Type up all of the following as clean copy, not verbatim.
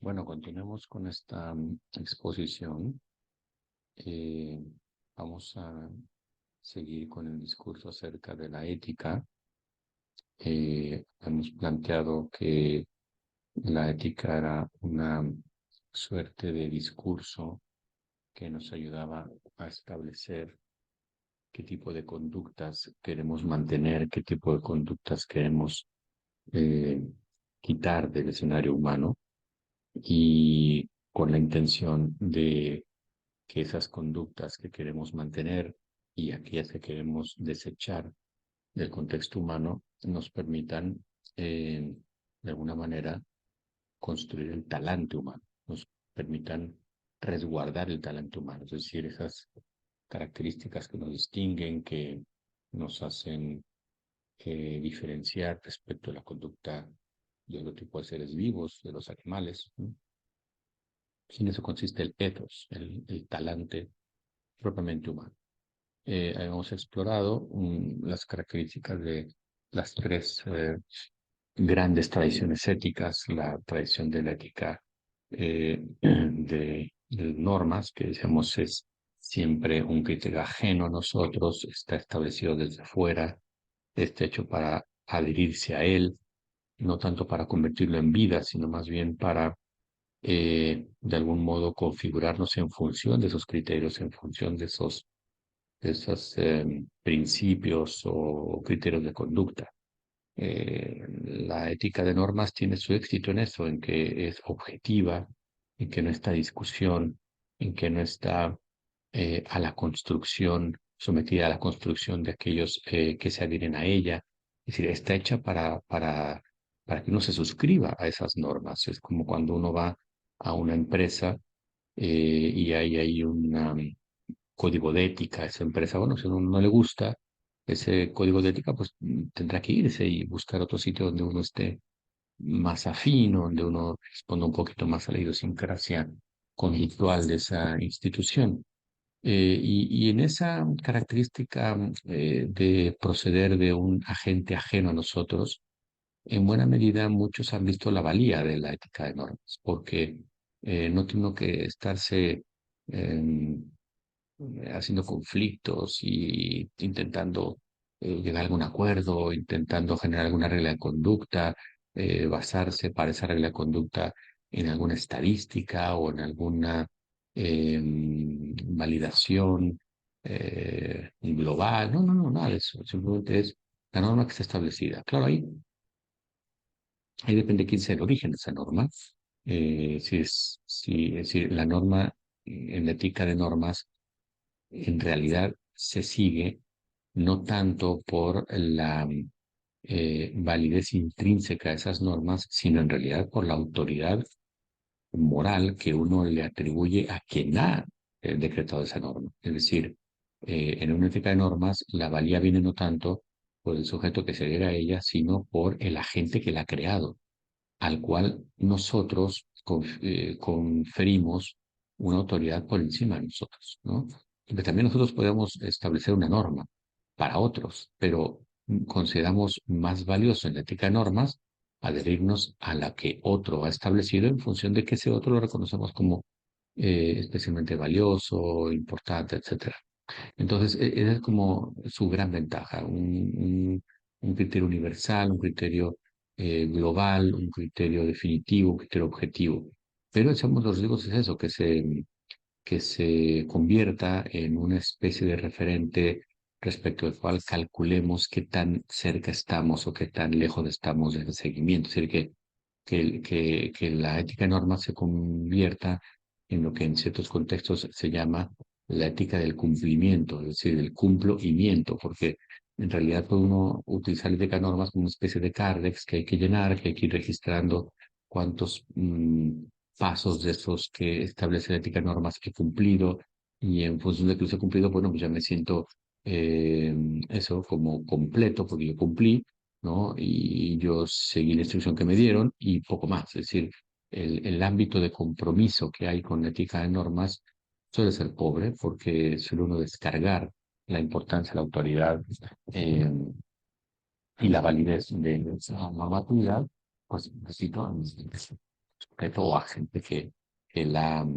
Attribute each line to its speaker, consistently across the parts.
Speaker 1: Bueno, continuemos con esta exposición. Eh, Vamos a seguir con el discurso acerca de la ética. Hemos planteado que la ética era una suerte de discurso que nos ayudaba a establecer qué tipo de conductas queremos mantener, qué tipo de conductas queremos eh, quitar del escenario humano y con la intención de que esas conductas que queremos mantener y aquellas que queremos desechar del contexto humano nos permitan, de alguna manera, construir el talante humano, nos permitan resguardar el talante humano, es decir, esas características que nos distinguen, que nos hacen diferenciar respecto a la conducta de otro tipo de seres vivos, de los animales, ¿no? En eso consiste el ethos, el talante propiamente humano. Hemos explorado las características de las tres grandes tradiciones éticas, la tradición de la ética de normas, que decíamos es siempre un criterio ajeno a nosotros, está establecido desde fuera, está hecho para adherirse a él, no tanto para convertirlo en vida, sino más bien para de algún modo configurarnos en función de esos criterios, en función de esos principios o criterios de conducta. La ética de normas tiene su éxito en eso, en que es objetiva, en que no está a discusión, en que no está a la construcción, sometida a la construcción de aquellos que se adhieren a ella. Es decir, está hecha para que uno se suscriba a esas normas. Es como cuando uno va a una empresa y hay un código de ética a esa empresa. Bueno, si a uno no le gusta ese código de ética, pues tendrá que irse y buscar otro sitio donde uno esté más afín, donde uno responda un poquito más a la idiosincrasia conductual de esa institución. Y en esa característica de proceder de un agente ajeno a nosotros, en buena medida muchos han visto la valía de la ética de normas, porque no tiene uno que estarse em, haciendo conflictos y intentando llegar a algún acuerdo, intentando generar alguna regla de conducta, basarse para esa regla de conducta en alguna estadística o en alguna validación global. No, no, no, nada de eso. Simplemente es la norma que está establecida. Claro, ahí depende quién sea el origen de esa norma. Es decir, la norma en la ética de normas en realidad se sigue no tanto por la validez intrínseca de esas normas, sino en realidad por la autoridad moral que uno le atribuye a quien ha decretado esa norma. Es decir, en una ética de normas, la valía viene no tanto por el sujeto que se adhiere a ella, sino por el agente que la ha creado, al cual nosotros conferimos una autoridad por encima de nosotros, ¿no? Porque también nosotros podemos establecer una norma para otros, pero consideramos más valioso en la ética de normas adherirnos a la que otro ha establecido en función de que ese otro lo reconocemos como especialmente valioso, importante, etcétera. Entonces, esa es como su gran ventaja, un criterio universal, un criterio global, un criterio definitivo, un criterio objetivo. Pero echamos los riesgos es eso, que se convierta en una especie de referente respecto al cual calculemos qué tan cerca estamos o qué tan lejos estamos del seguimiento. Es decir, que la ética de normas se convierta en lo que en ciertos contextos se llama la ética del cumplimiento, es decir, del cumplo y miento, porque en realidad puede uno utilizar la ética de normas como una especie de cardex que hay que llenar, que hay que ir registrando cuántos pasos de esos que establece la ética de normas que he cumplido y en función de que los he cumplido, bueno, pues ya me siento eh, eso como completo porque yo cumplí, ¿no? Y yo seguí la instrucción que me dieron y poco más. Es decir, el ámbito de compromiso que hay con la ética de normas suele ser pobre porque suele uno descargar la importancia, la autoridad eh, y la validez de esa normatividad, pues necesito o a gente que la,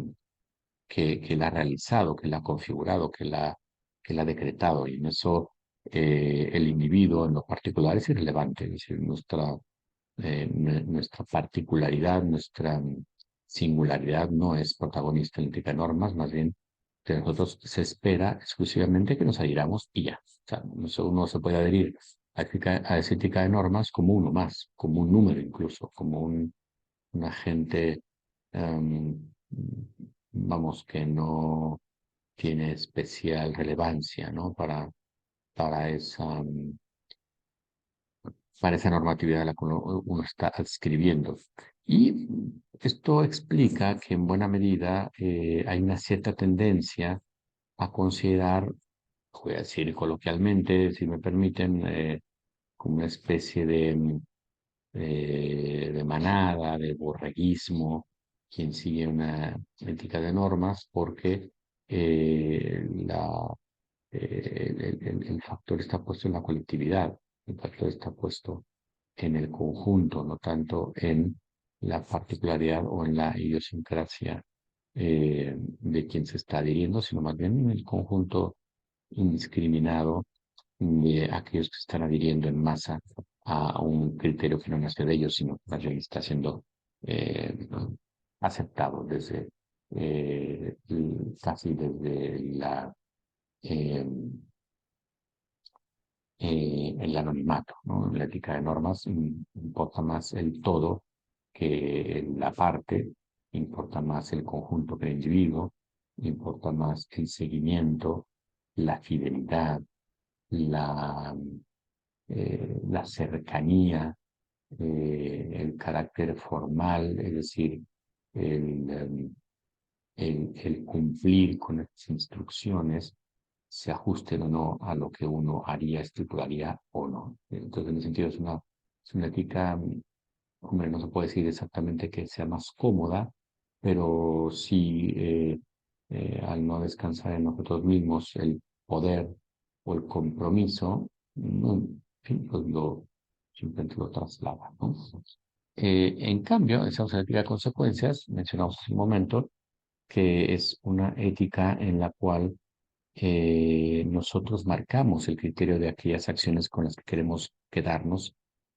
Speaker 1: que la ha realizado, que la ha configurado, que la ha decretado. Y en eso el individuo en lo particular es irrelevante. Es decir, nuestra particularidad, nuestra singularidad no es protagonista en la ética de normas, más bien de nosotros se espera exclusivamente que nos adhiramos y ya. O sea, uno se puede adherir a esa ética de normas como uno más, como un número incluso, como un agente, em, vamos, que no tiene especial relevancia, ¿no? Para esa, para esa normatividad a la que uno está adscribiendo. Y esto explica que en buena medida hay una cierta tendencia a considerar, voy a decir coloquialmente, si me permiten, como una especie de manada, de borreguismo, quien sigue una ética de normas, porque el factor está puesto en la colectividad, el factor está puesto en el conjunto, no tanto en la particularidad o en la idiosincrasia de quien se está adhiriendo, sino más bien en el conjunto indiscriminado de aquellos que se están adhiriendo en masa a un criterio que no nace de ellos, sino que más bien está siendo ¿no? aceptado desde casi desde eh, el anonimato, ¿no? En la ética de normas importa más el todo que la parte, importa más el conjunto que el individuo, importa más el seguimiento, la fidelidad, la, la cercanía, el carácter formal, es decir, el, el cumplir con las instrucciones, se ajusten o no a lo que uno haría, estipularía o no. Entonces, en ese sentido, es una ética, hombre, no se puede decir exactamente que sea más cómoda, pero sí, al no descansar en nosotros mismos el poder o el compromiso, no, en fin, pues simplemente lo traslada, ¿no? En cambio, esa ética de consecuencias, mencionamos hace un momento, que es una ética en la cual nosotros marcamos el criterio de aquellas acciones con las que queremos quedarnos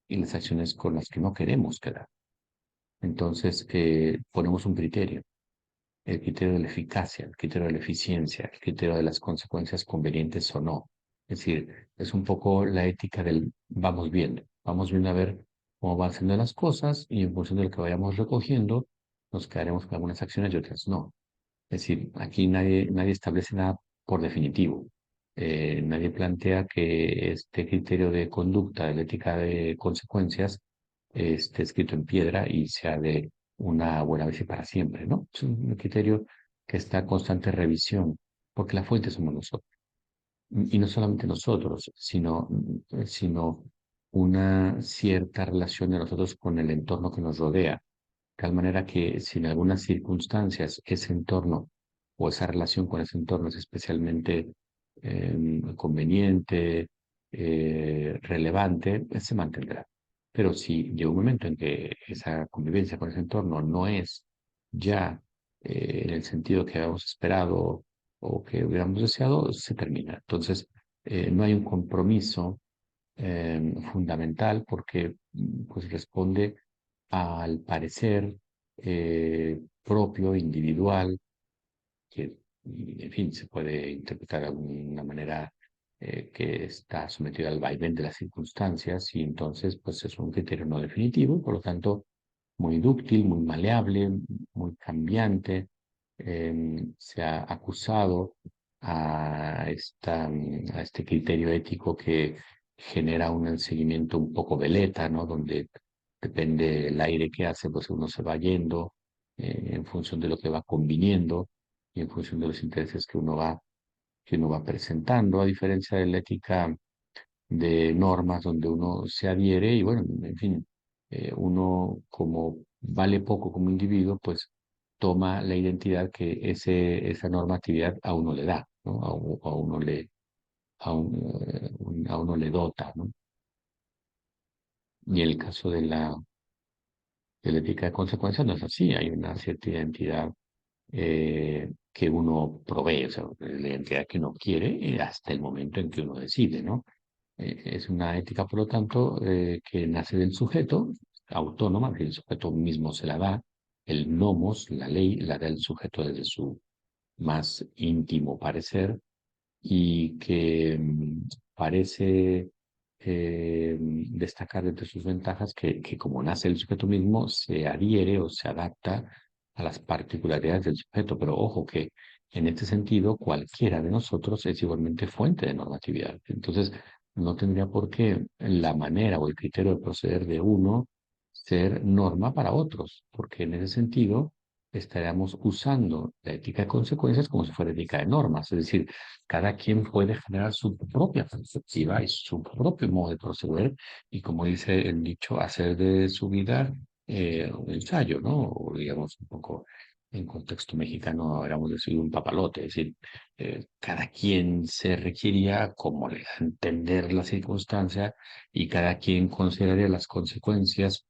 Speaker 1: y las acciones con las que no queremos quedar. Entonces, ponemos un criterio, el criterio de la eficacia, el criterio de la eficiencia, el criterio de las consecuencias convenientes o no. Es decir, es un poco la ética del vamos viendo a ver cómo van siendo las cosas y en función de lo que vayamos recogiendo, nos quedaremos con algunas acciones y otras no. Es decir, aquí nadie establece nada por definitivo. Nadie plantea que este criterio de conducta, de la ética de consecuencias, esté escrito en piedra y sea de una buena vez y para siempre, ¿no? Es un criterio que está en constante revisión, porque la fuente somos nosotros. Y no solamente nosotros, sino una cierta relación de nosotros con el entorno que nos rodea. De tal manera que si en algunas circunstancias ese entorno o esa relación con ese entorno es especialmente conveniente, relevante, pues se mantendrá. Pero si llega un momento en que esa convivencia con ese entorno no es ya en el sentido que habíamos esperado o que hubiéramos deseado, se termina. Entonces, no hay un compromiso fundamental porque pues responde al parecer propio, individual, que, en fin, se puede interpretar de alguna manera que está sometido al vaivén de las circunstancias y entonces pues es un criterio no definitivo y por lo tanto muy dúctil, muy maleable, muy cambiante. Se ha acusado a este criterio ético que genera un seguimiento un poco veleta, ¿no? Donde depende el aire que hace, pues uno se va yendo en función de lo que va conviniendo y en función de los intereses que uno va presentando, a diferencia de la ética de normas donde uno se adhiere y bueno, en fin, uno como vale poco como individuo, pues toma la identidad que esa normatividad a uno le da, ¿no? A uno a uno le dota, ¿no? Y el caso de la... de la ética de consecuencias no es así, hay una cierta identidad que uno provee, o sea, la identidad que uno quiere hasta el momento en que uno decide, ¿no? Es una ética, por lo tanto, que nace del sujeto, autónoma, que el sujeto mismo se la da, el nomos, la ley, la da el sujeto desde su más íntimo parecer y que parece destacar entre sus ventajas que como nace el sujeto mismo, se adhiere o se adapta a las particularidades del sujeto. Pero ojo que en este sentido, cualquiera de nosotros es igualmente fuente de normatividad. Entonces, no tendría por qué la manera o el criterio de proceder de uno ser norma para otros, porque en ese sentido estaríamos usando la ética de consecuencias como si fuera ética de normas, es decir, cada quien puede generar su propia perspectiva y su propio modo de proceder y, como dice el dicho, hacer de su vida un ensayo, ¿no? O digamos un poco en contexto mexicano, habríamos decir un papalote, es decir, cada quien se requería como le da a entender la circunstancia y cada quien consideraría las consecuencias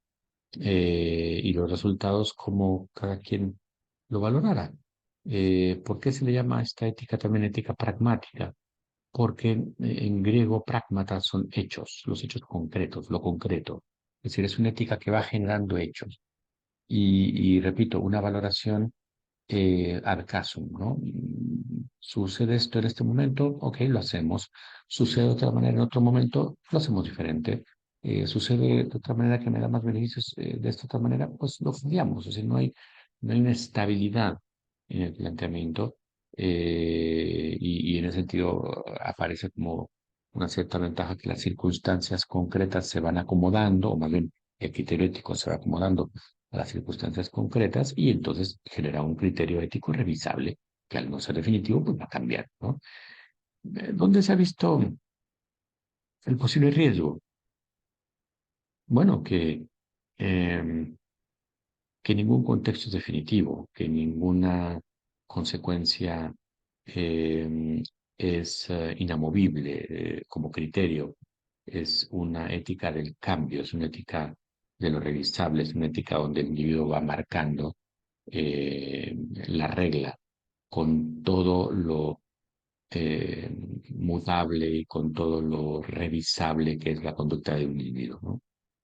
Speaker 1: y los resultados como cada quien lo valorara. ¿Por qué se le llama a esta ética también ética pragmática? Porque en griego pragmata son hechos, los hechos concretos, lo concreto. Es decir, es una ética que va generando hechos. Y repito, una valoración ad casum, ¿no? Sucede esto en este momento, ok, lo hacemos. Sucede de otra manera en otro momento, lo hacemos diferente. Sucede de otra manera que me da más beneficios de esta otra manera, pues lo cambiamos. Es decir, no hay una estabilidad en el planteamiento y en ese sentido aparece como una cierta ventaja que las circunstancias concretas se van acomodando, o más bien el criterio ético se va acomodando a las circunstancias concretas y entonces genera un criterio ético revisable que al no ser definitivo pues va a cambiar, ¿no? ¿Dónde se ha visto el posible riesgo? Bueno, em, que ningún contexto es definitivo, que ninguna consecuencia es inamovible como criterio. Es una ética del cambio, es una ética de lo revisable, es una ética donde el individuo va marcando eh, la regla con todo lo eh, mutable y con todo lo revisable que es la conducta de un individuo, ¿no?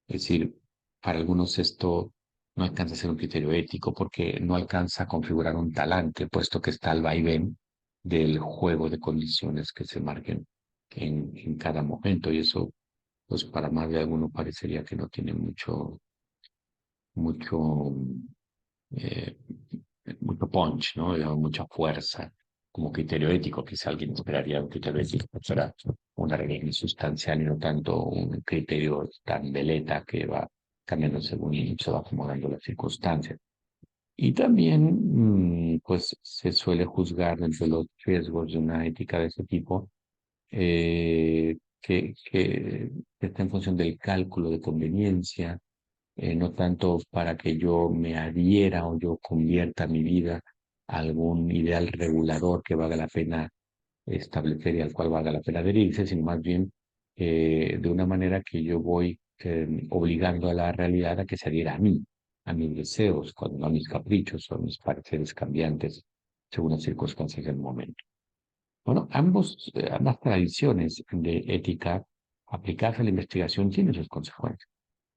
Speaker 1: Es decir, para algunos esto no alcanza a ser un criterio ético porque no alcanza a configurar un talante, puesto que está al vaivén del juego de condiciones que se marquen en cada momento y eso, pues para más de alguno parecería que no tiene mucho eh, mucho punch, ¿no? Digamos, mucha fuerza como criterio ético, que si alguien esperaría un criterio ético, pues será una regla insustancial y no tanto un criterio tan veleta que va cambiando según se va acomodando las circunstancias. Y también, pues, se suele juzgar entre los riesgos de una ética de ese tipo, que está en función del cálculo de conveniencia, no tanto para que yo me adhiera o yo convierta mi vida a algún ideal regulador que valga la pena establecer y al cual valga la pena adherirse, sino más bien de una manera que yo voy obligando a la realidad a que se adhiera a mis deseos, cuando no a mis caprichos o a mis pareceres cambiantes según las circunstancias del momento. Bueno, ambas tradiciones de ética aplicadas a la investigación tienen sus consecuencias.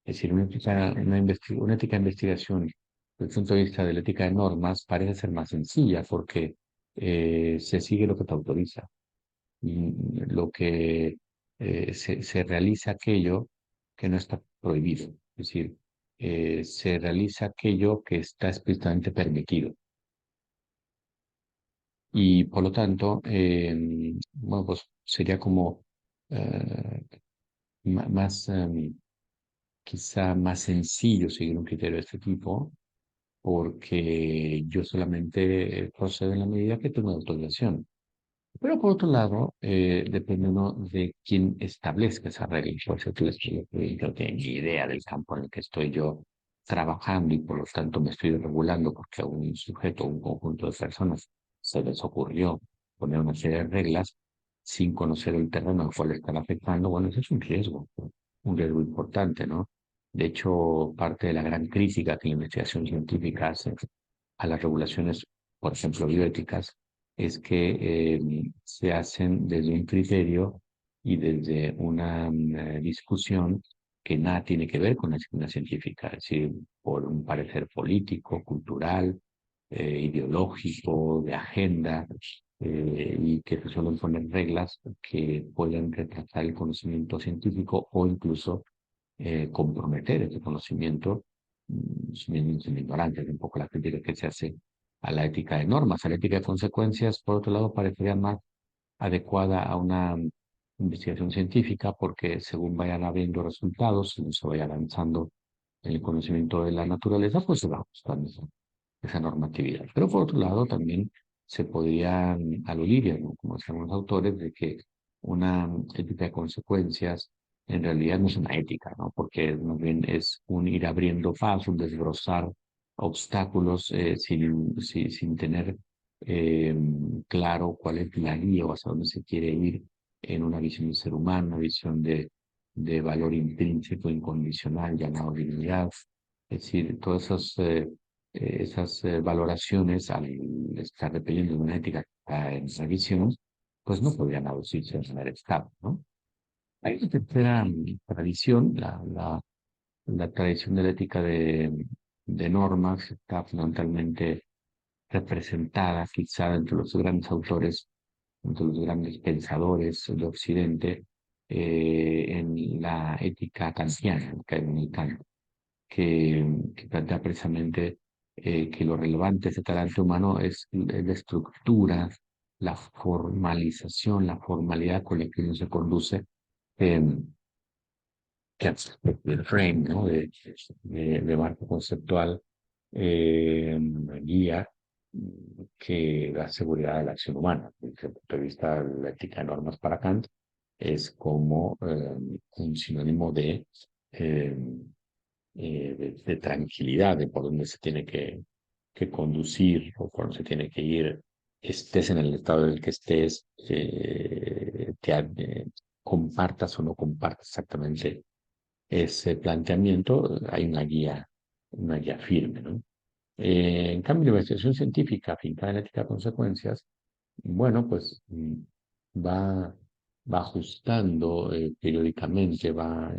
Speaker 1: Es decir, una ética de investigación, desde el punto de vista de la ética de normas, parece ser más sencilla porque se sigue lo que te autoriza. Lo que se realiza aquello que no está prohibido. Es decir, se realiza aquello que está explícitamente permitido. Y por lo tanto, bueno, pues sería como eh, más, quizá más sencillo seguir un criterio de este tipo porque yo solamente procedo en la medida que tengo autorización. Pero por otro lado, depende uno de quién establezca esa regla. Por eso tú no tengo ni idea del campo en el que estoy yo trabajando y por lo tanto me estoy regulando porque a un sujeto, un conjunto de personas se les ocurrió poner una serie de reglas sin conocer el terreno al cual están afectando. Bueno, ese es un riesgo importante, ¿no? De hecho, parte de la gran crítica que la investigación científica hace a las regulaciones, por ejemplo, bioéticas, es que se hacen desde un criterio y desde una discusión que nada tiene que ver con la disciplina científica, es decir, por un parecer político, cultural, ideológico, de agenda, y que se suelen poner reglas que pueden retrasar el conocimiento científico o incluso comprometer ese conocimiento, sin ignorancia, es un poco la crítica que se hace a la ética de normas, a la ética de consecuencias. Por otro lado, parecería más adecuada a una investigación científica, porque según vayan habiendo resultados, según se vaya avanzando en el conocimiento de la naturaleza, pues se va ajustando esa normatividad. Pero por otro lado, también se podría aludir, ¿no? Como decían los autores, de que una ética de consecuencias en realidad no es una ética, ¿no? Porque más bien es un ir abriendo paso, un desbrozar obstáculos sin tener eh, claro cuál es la guía o hacia dónde se quiere ir en una visión del ser humano, una visión de valor intrínseco, incondicional, llamado dignidad. Es decir, todas esas valoraciones, al estar dependiendo de una ética que está en revisión, pues no podrían aducirse en primer estado, ¿no? Hay una tercera tradición, la tradición de la ética de normas, está fundamentalmente representada quizá entre los grandes autores, entre los grandes pensadores de Occidente, en la ética kantiana, el Kant, que plantea precisamente que lo relevante de ese talante humano es la estructura, la formalización, la formalidad con la que uno se conduce, eh, que el frame, ¿no? De marco conceptual, guía que da seguridad a la acción humana. Desde el punto de vista de la ética de normas para Kant, es como un sinónimo eh, de tranquilidad, de por dónde se tiene que conducir o por dónde se tiene que ir, estés en el estado en el que estés, compartas o no compartas exactamente ese planteamiento, hay una guía firme, ¿no? En cambio, la investigación científica afincada en ética de consecuencias, bueno, pues va, va ajustando periódicamente, va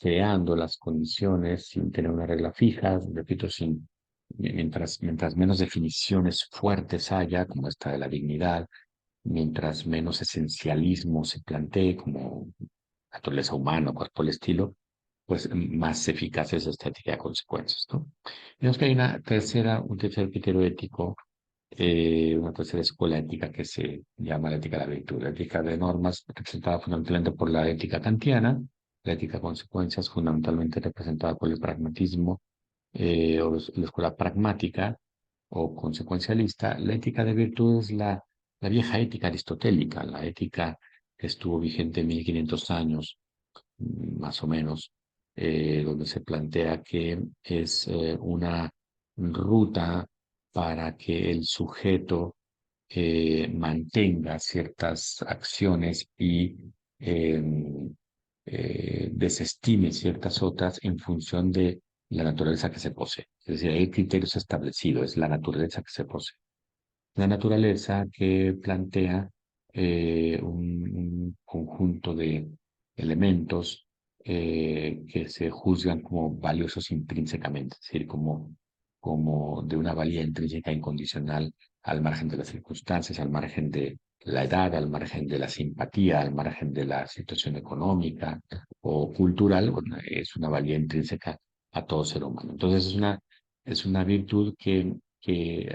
Speaker 1: creando las condiciones sin tener una regla fija, repito, mientras menos definiciones fuertes haya, como esta de la dignidad, mientras menos esencialismo se plantee como naturaleza humana o cosas por el estilo, pues más eficaz es esta ética de consecuencias, ¿no? Vemos que hay un tercer criterio ético, una tercera escuela ética que se llama la ética de la virtud. La ética de normas, representada fundamentalmente por la ética kantiana, la ética de consecuencias, fundamentalmente representada por el pragmatismo, la escuela pragmática o consecuencialista. La ética de virtud es la vieja ética aristotélica, la ética que estuvo vigente 1500 años, más o menos, donde se plantea que es una ruta para que el sujeto mantenga ciertas acciones y desestime ciertas otras en función de la naturaleza que se posee. Es decir, hay criterios establecidos, es la naturaleza que se posee. La naturaleza que plantea un conjunto de elementos que se juzgan como valiosos intrínsecamente, es decir, como de una valía intrínseca incondicional al margen de las circunstancias, al margen de la edad, al margen de la simpatía, al margen de la situación económica o cultural. Bueno, es una valía intrínseca a todo ser humano. Entonces es una virtud que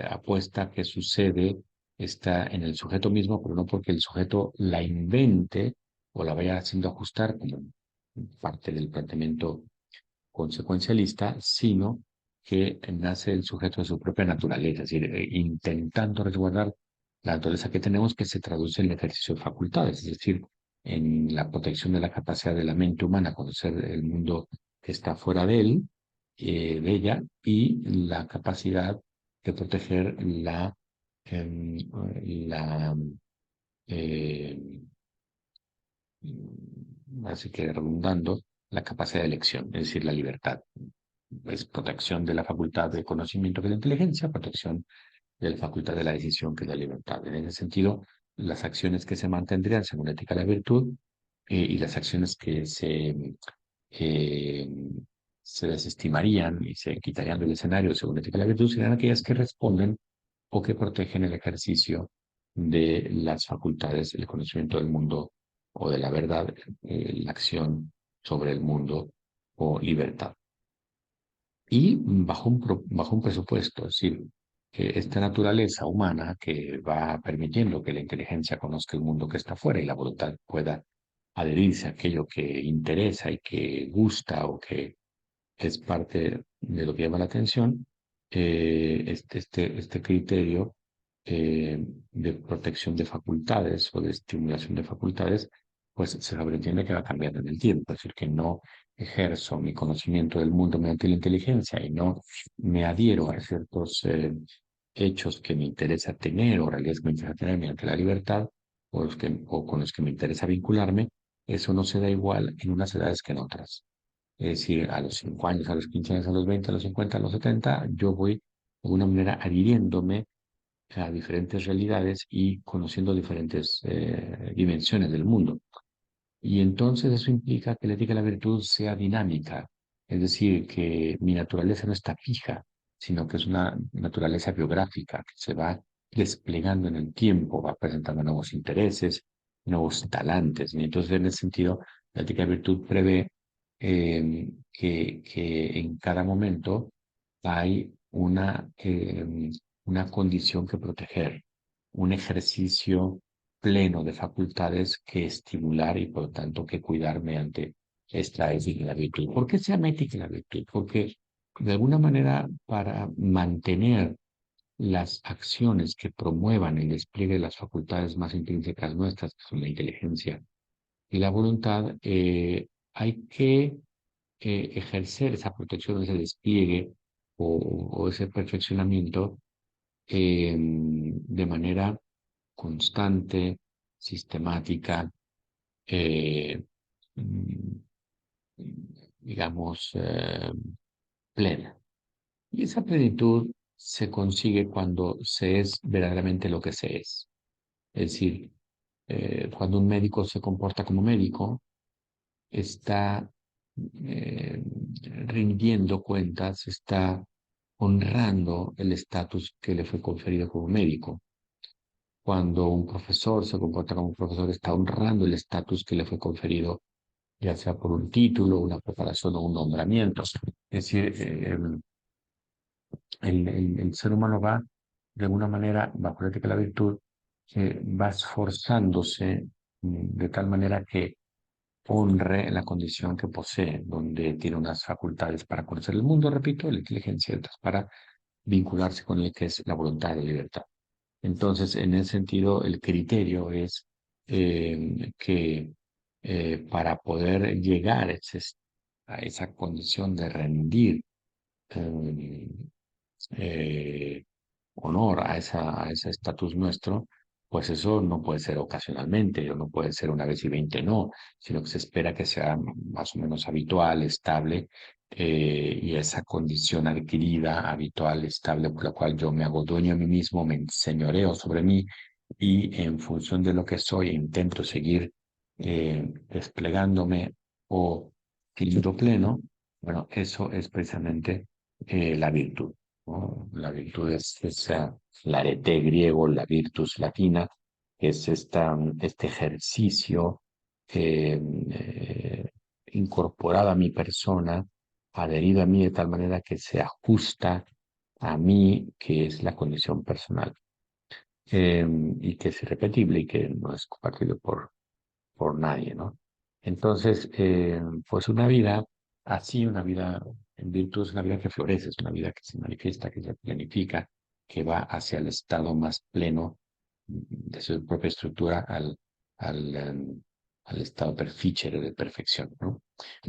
Speaker 1: apuesta que sucede está en el sujeto mismo, pero no porque el sujeto la invente o la vaya haciendo ajustar como parte del planteamiento consecuencialista, sino que nace el sujeto de su propia naturaleza, es decir, intentando resguardar la naturaleza que tenemos que se traduce en el ejercicio de facultades, es decir, en la protección de la capacidad de la mente humana a conocer el mundo que está fuera de ella, y la capacidad de proteger em, la eh, así que redundando, la capacidad de elección, es decir, la libertad. Es protección de la facultad de conocimiento que es la inteligencia, protección de la facultad de la decisión que es la libertad. En ese sentido, las acciones que se mantendrían según la ética de la virtud y las acciones que eh, se desestimarían y se quitarían del escenario según la ética de la virtud serían aquellas que responden o que protegen el ejercicio de las facultades, el conocimiento del mundo o de la verdad, la acción sobre el mundo o libertad. Y bajo un presupuesto, es decir, que esta naturaleza humana que va permitiendo que la inteligencia conozca el mundo que está afuera y la voluntad pueda adherirse a aquello que interesa y que gusta o que es parte de lo que llama la atención, este criterio de protección de facultades o de estimulación de facultades, pues se sobreentiende que va cambiando en el tiempo, es decir, que no ejerzo mi conocimiento del mundo mediante la inteligencia y no me adhiero a ciertos hechos que me interesa tener o realidades que me interesa tener mediante la libertad o con los que me interesa vincularme, eso no se da igual en unas edades que en otras. Es decir, a los 5 años, a los 15 años, a los 20, a los 50, a los 70, yo voy de alguna manera adhiriéndome a diferentes realidades y conociendo diferentes dimensiones del mundo. Y entonces eso implica que la ética de la virtud sea dinámica, es decir, que mi naturaleza no está fija, sino que es una naturaleza biográfica que se va desplegando en el tiempo, va presentando nuevos intereses, nuevos talantes. Y entonces, en ese sentido, la ética de virtud prevé que en cada momento hay una condición que proteger, un ejercicio pleno de facultades que estimular y por lo tanto que cuidar mediante esta ética y la virtud. ¿Por qué se llama ética y la virtud? Porque de alguna manera para mantener las acciones que promuevan el despliegue de las facultades más intrínsecas nuestras, que son la inteligencia y la voluntad, hay que ejercer esa protección, ese despliegue o ese perfeccionamiento de manera constante, sistemática, eh, mm, digamos, plena. Y esa plenitud se consigue cuando se es verdaderamente lo que se es. Es decir, cuando un médico se comporta como médico, está eh, rindiendo cuentas, está honrando el estatus que le fue conferido como médico. Cuando un profesor se comporta como profesor, está honrando el estatus que le fue conferido, ya sea por un título, una preparación o un nombramiento. Es decir, el ser humano va, de alguna manera, bajo la ética de la virtud, va esforzándose de tal manera que honre la condición que posee, donde tiene unas facultades para conocer el mundo, repito, la inteligencia, y otras para vincularse con el que es la voluntad de libertad. Entonces, en ese sentido, el criterio es que para poder llegar a esa condición de rendir eh, eh, honor a ese estatus nuestro, pues eso no puede ser ocasionalmente, o no puede ser una vez y 20, no, sino que se espera que sea más o menos habitual, estable, y esa condición adquirida, habitual, estable, por la cual yo me hago dueño de mí mismo, me enseñoreo sobre mí y en función de lo que soy intento seguir desplegándome o siendo pleno, bueno, eso es precisamente la virtud, ¿no? La virtud es esa, el arete griego, la virtus latina, que es este ejercicio incorporado a mi persona, adherido a mí de tal manera que se ajusta a mí, que es la condición personal, y que es irrepetible y que no es compartido por nadie, ¿no? Entonces, pues una vida así, una vida en virtud, es una vida que florece, es una vida que se manifiesta, que se planifica, que va hacia el estado más pleno de su propia estructura al, em, al estado perfíchere de perfección, ¿no?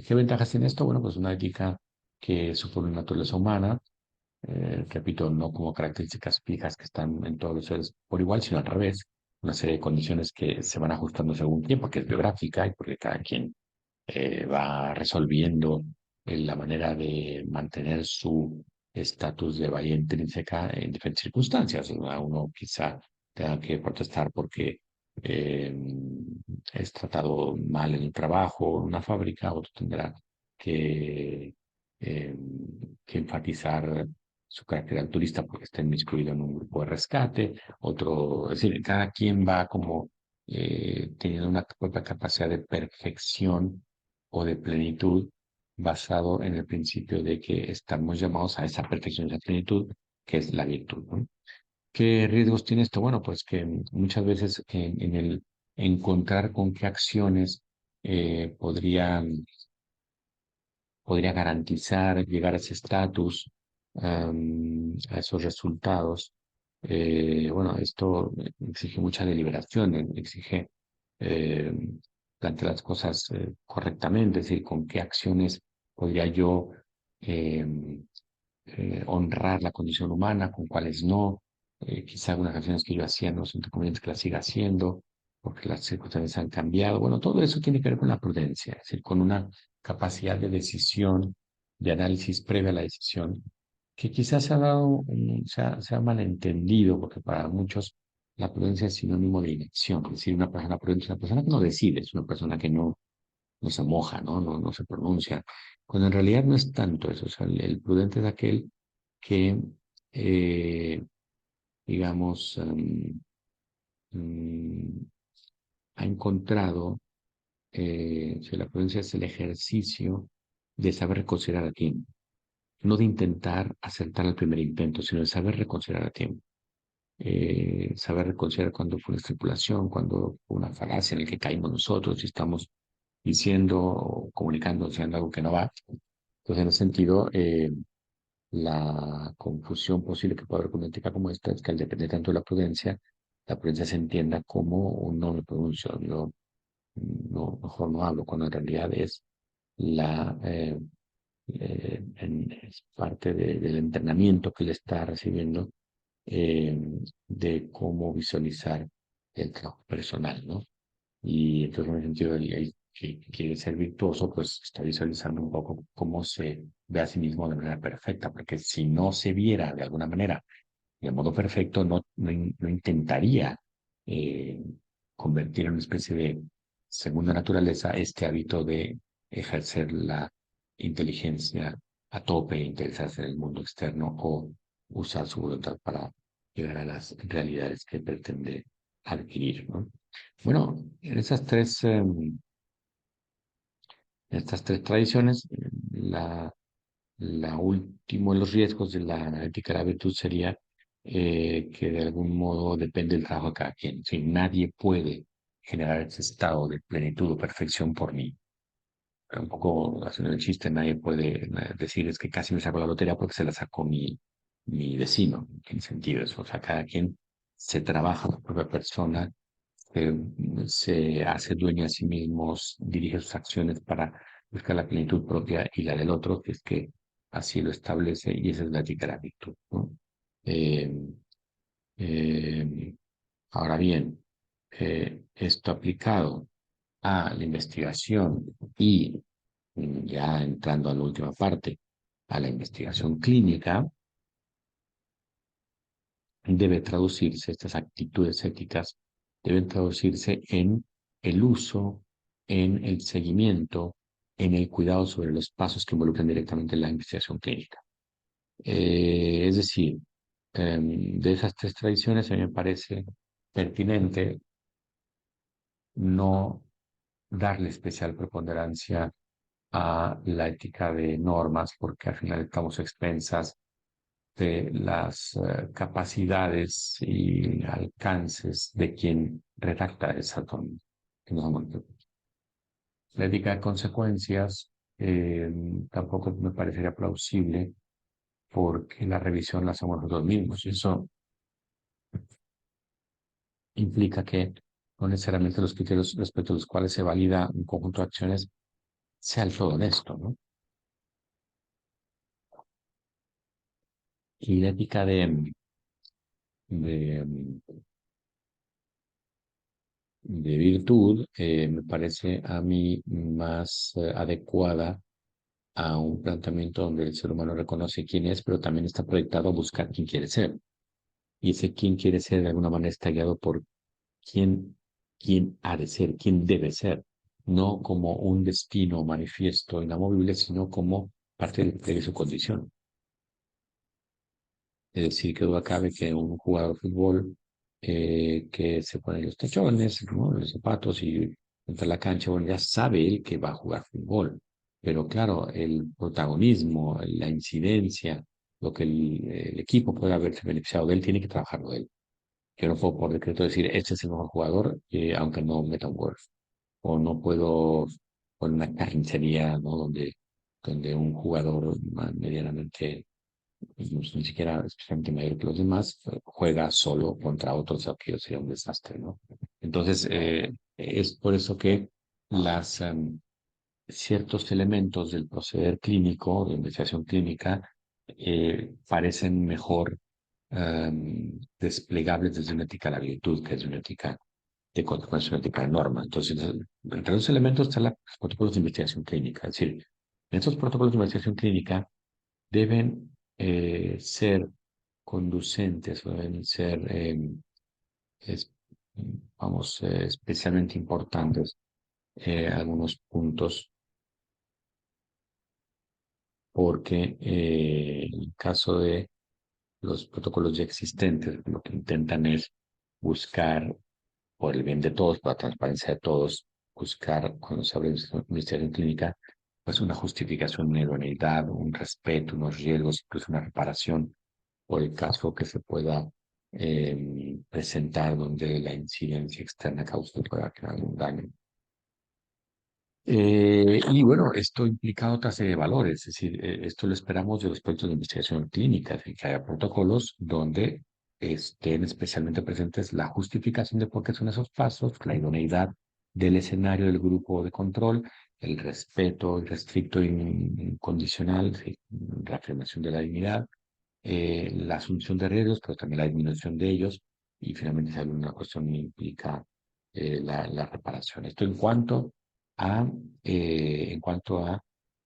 Speaker 1: ¿Qué ventajas tiene esto? Bueno, pues una ética que supone una naturaleza humana, repito, no como características fijas que están en todos los seres por igual, sino al revés, una serie de condiciones que se van ajustando según tiempo, que es biográfica y porque cada quien va resolviendo la manera de mantener su estatus de bahía intrínseca en diferentes circunstancias. Uno quizá tenga que protestar porque eh, es tratado mal en el trabajo, en una fábrica, otro tendrá que, eh, que enfatizar su carácter altruista porque está inmiscuido en un grupo de rescate, otro, es decir, cada quien va como teniendo una propia capacidad de perfección o de plenitud basado en el principio de que estamos llamados a esa perfección y esa plenitud que es la virtud, ¿no? ¿Qué riesgos tiene esto? Bueno, pues que muchas veces en el encontrar con qué acciones podría garantizar llegar a ese estatus, a esos resultados. Bueno, esto exige mucha deliberación, exige eh, plantear las cosas correctamente, es decir, con qué acciones podría yo eh, honrar la condición humana, con cuáles no. Quizá algunas acciones que yo hacía no son tan convenientes que las siga haciendo, porque las circunstancias han cambiado. Bueno, todo eso tiene que ver con la prudencia, es decir, con una capacidad de decisión, de análisis previa a la decisión, que quizás se ha dado, se ha malentendido, porque para muchos la prudencia es sinónimo de inacción. Es decir, una persona prudente es una persona que no decide, es una persona que no se moja, ¿no? No se pronuncia. Cuando en realidad no es tanto eso. O sea, el prudente es aquel que, eh, digamos, mm, ha encontrado, si la prudencia es el ejercicio de saber reconsiderar a tiempo, no de intentar acertar al primer intento, sino de saber reconsiderar a tiempo. Saber reconsiderar cuando fue una estipulación, cuando fue una falacia en la que caímos nosotros y estamos diciendo o comunicando, haciendo algo que no va. Entonces, en ese sentido, la confusión posible que puede haber con una ética como esta es que al depender tanto de la prudencia se entienda como un no me pronuncio, yo mejor no hablo, cuando en realidad es es parte del entrenamiento que él está recibiendo eh, de cómo visualizar el trabajo personal, ¿no? Y entonces, en ese sentido, el que quiere ser virtuoso, pues está visualizando un poco cómo se ve a sí mismo de manera perfecta, porque si no se viera de alguna manera de modo perfecto, no intentaría eh, convertir en una especie de segunda naturaleza este hábito de ejercer la inteligencia a tope, interesarse en el mundo externo o usar su voluntad para llegar a las realidades que pretende adquirir, ¿no? Bueno, en estas tres tradiciones, la último de los riesgos de la ética de la virtud sería que de algún modo depende del trabajo de cada quien. Si nadie puede generar ese estado de plenitud o perfección por mí. Un poco haciendo el chiste, nadie puede decir es que casi me sacó la lotería porque se la sacó mi vecino. ¿En sentido eso? O sea, cada quien se trabaja la propia persona, eh, se hace dueño de sí mismos, dirige sus acciones para buscar la plenitud propia y la del otro, que es que así lo establece y esa es la ética de la virtud, ¿no? Eh, eh, Ahora bien, esto aplicado a la investigación y ya entrando a la última parte, a la investigación clínica, debe traducirse, estas actitudes éticas deben traducirse en el uso, en el seguimiento, en el cuidado sobre los pasos que involucran directamente la investigación clínica. Es decir, de esas tres tradiciones a mí me parece pertinente no darle especial preponderancia a la ética de normas, porque al final estamos expensas de las capacidades y alcances de quien redacta esa norma. La ética de consecuencias tampoco me parecería plausible porque la revisión la hacemos nosotros mismos. Y eso implica que no necesariamente los criterios respecto a los cuales se valida un conjunto de acciones sea el todo honesto, ¿no? Y la ética de de virtud, me parece a mí más adecuada a un planteamiento donde el ser humano reconoce quién es, pero también está proyectado a buscar quién quiere ser. Y ese quién quiere ser de alguna manera está guiado por quién, quién ha de ser, quién debe ser, no como un destino manifiesto inamovible, sino como parte de su condición. Es decir, que duda cabe que un jugador de fútbol que se pone los tachones, ¿no? Los zapatos y entra a la cancha, bueno, ya sabe él que va a jugar fútbol. Pero claro, el protagonismo, la incidencia, lo que el equipo puede haberse beneficiado de él, tiene que trabajarlo él. Yo no puedo por decreto decir, este es el mejor jugador, aunque no meta un gol. O no puedo poner una carnicería, ¿no? Donde un jugador medianamente pues, ni siquiera especialmente mayor que los demás, juega solo contra otros, que sería un desastre, ¿no? Entonces, es por eso que las, ciertos elementos del proceder clínico, de investigación clínica, parecen mejor desplegables desde una ética de la virtud, que es una ética de consecuencia, una ética de norma. Entonces, entre los elementos están los protocolos de investigación clínica. Es decir, en estos protocolos de investigación clínica deben ser conducentes o deben ser, es- vamos, especialmente importantes algunos puntos, porque en el caso de los protocolos ya existentes, lo que intentan es buscar, por el bien de todos, por la transparencia de todos, buscar, cuando se habla de investigación clínica, pues una justificación, una idoneidad, un respeto, unos riesgos, incluso una reparación por el caso que se pueda presentar donde la incidencia externa causa pueda crear algún daño. Y bueno, esto implica otra serie de valores, es decir, esto lo esperamos de los proyectos de investigación clínica, es decir, que haya protocolos donde estén especialmente presentes la justificación de por qué son esos pasos, la idoneidad del escenario del grupo de control, el respeto irrestricto e incondicional, sí, la afirmación de la dignidad, la asunción de riesgos, pero también la disminución de ellos, y finalmente si hay una cuestión que implica la reparación. Esto a, en cuanto a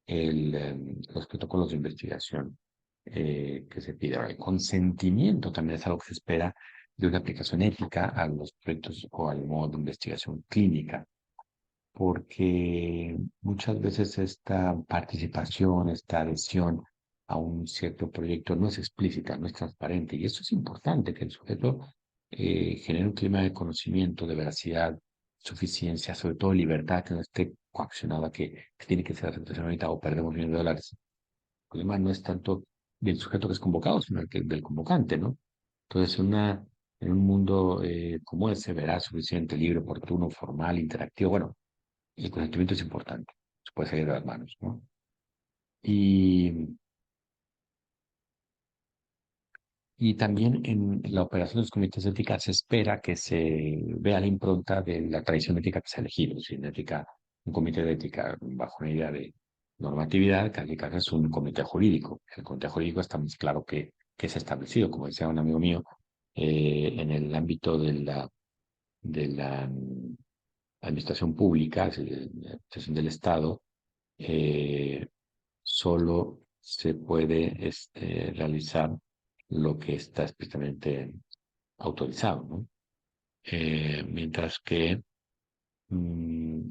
Speaker 1: los protocolos de investigación que se pide. Ahora, el consentimiento también es algo que se espera de una aplicación ética a los proyectos o al modo de investigación clínica, porque muchas veces esta participación, esta adhesión a un cierto proyecto no es explícita, no es transparente, y eso es importante, que el sujeto genere un clima de conocimiento, de veracidad, suficiencia, sobre todo libertad, que no esté coaccionado a que tiene que ser la aceptación ahorita o perdemos millones de dólares. El problema no es tanto del sujeto que es convocado, sino del convocante, ¿no? Entonces, en un mundo como ese, verás, suficiente, libre, oportuno, formal, interactivo, bueno, el consentimiento es importante, se puede salir de las manos, ¿no? Y, y también en la operación de los comités de ética se espera que se vea la impronta de la tradición ética que se ha elegido. Si en ética, un comité de ética bajo una idea de normatividad, casi casi es un comité jurídico. El comité jurídico está muy claro que es establecido, como decía un amigo mío, en el ámbito de la administración pública, es decir, la administración del Estado, eh, solo se puede realizar lo que está estrictamente autorizado, ¿no? Mientras que, en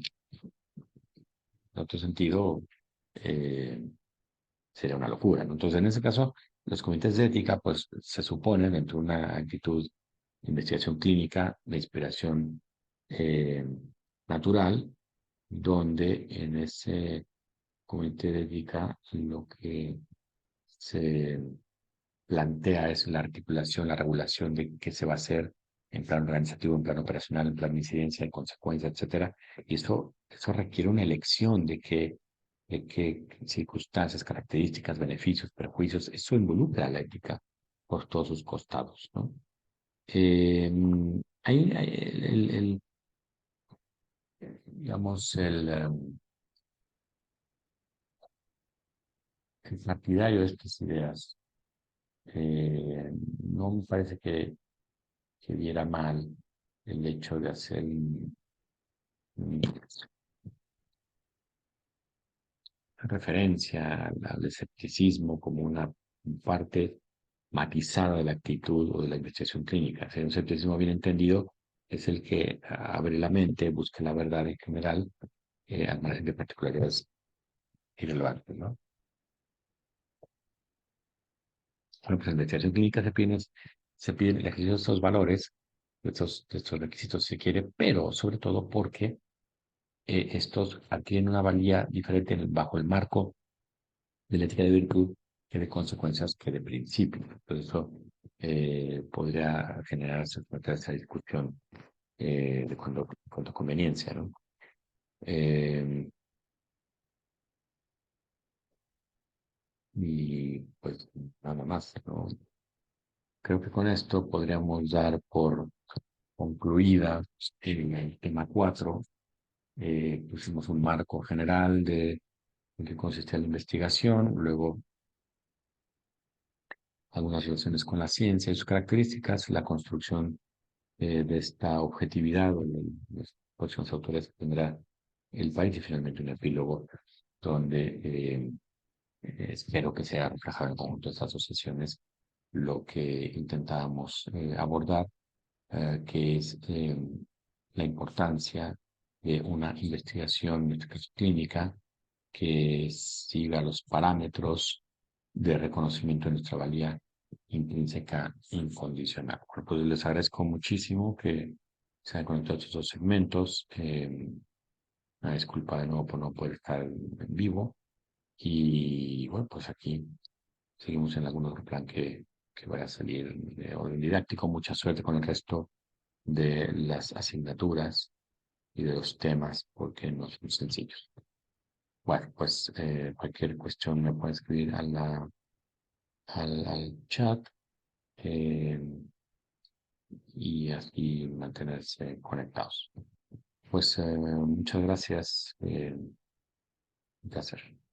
Speaker 1: otro sentido, eh, sería una locura, ¿no? Entonces, en ese caso, los comités de ética, pues, se suponen dentro de una actitud de investigación clínica, de inspiración eh, natural, donde en ese comité de ética lo que se plantea es la articulación, la regulación de qué se va a hacer en plan organizativo, en plan operacional, en plan de incidencia, en consecuencia, etcétera. Y eso requiere una elección de qué circunstancias, características, beneficios, perjuicios. Eso involucra la ética por todos sus costados, ¿no? Eh, hay digamos, el partidario de estas ideas no me parece que viera mal el hecho de hacer mm, referencia al escepticismo como una parte matizada de la actitud o de la investigación clínica. O sea, un escepticismo bien entendido es el que abre la mente, busca la verdad en general, al margen de particularidades irrelevantes, ¿no? Bueno, pues en la investigación clínica se piden el ejercicio de estos valores, de estos requisitos si se quiere, pero sobre todo porque estos adquieren una valía diferente bajo el marco de la ética de virtud que de consecuencias que de principio. Por eso podría generarse esa discusión de cuando conveniencia, ¿no? Eh, y pues nada más, ¿no? Creo que con esto podríamos dar por concluida el tema 4. Pusimos un marco general de en qué consiste la investigación, luego algunas relaciones con la ciencia y sus características, la construcción de esta objetividad de los próximos autores que tendrá el país y finalmente un epílogo donde espero que sea reflejado en el conjunto de estas asociaciones lo que intentábamos abordar, que es la importancia de una investigación clínica que siga los parámetros de reconocimiento de nuestra valía intrínseca incondicional. Bueno, pues les agradezco muchísimo que se hayan conectado estos dos segmentos. Una disculpa de nuevo por no poder estar en vivo. Y bueno, pues aquí seguimos en algún otro plan que vaya a salir de orden didáctico. Mucha suerte con el resto de las asignaturas y de los temas, porque no son sencillos. Bueno, pues cualquier cuestión me puede escribir al chat eh, y así mantenerse conectados. Pues muchas gracias. Un placer.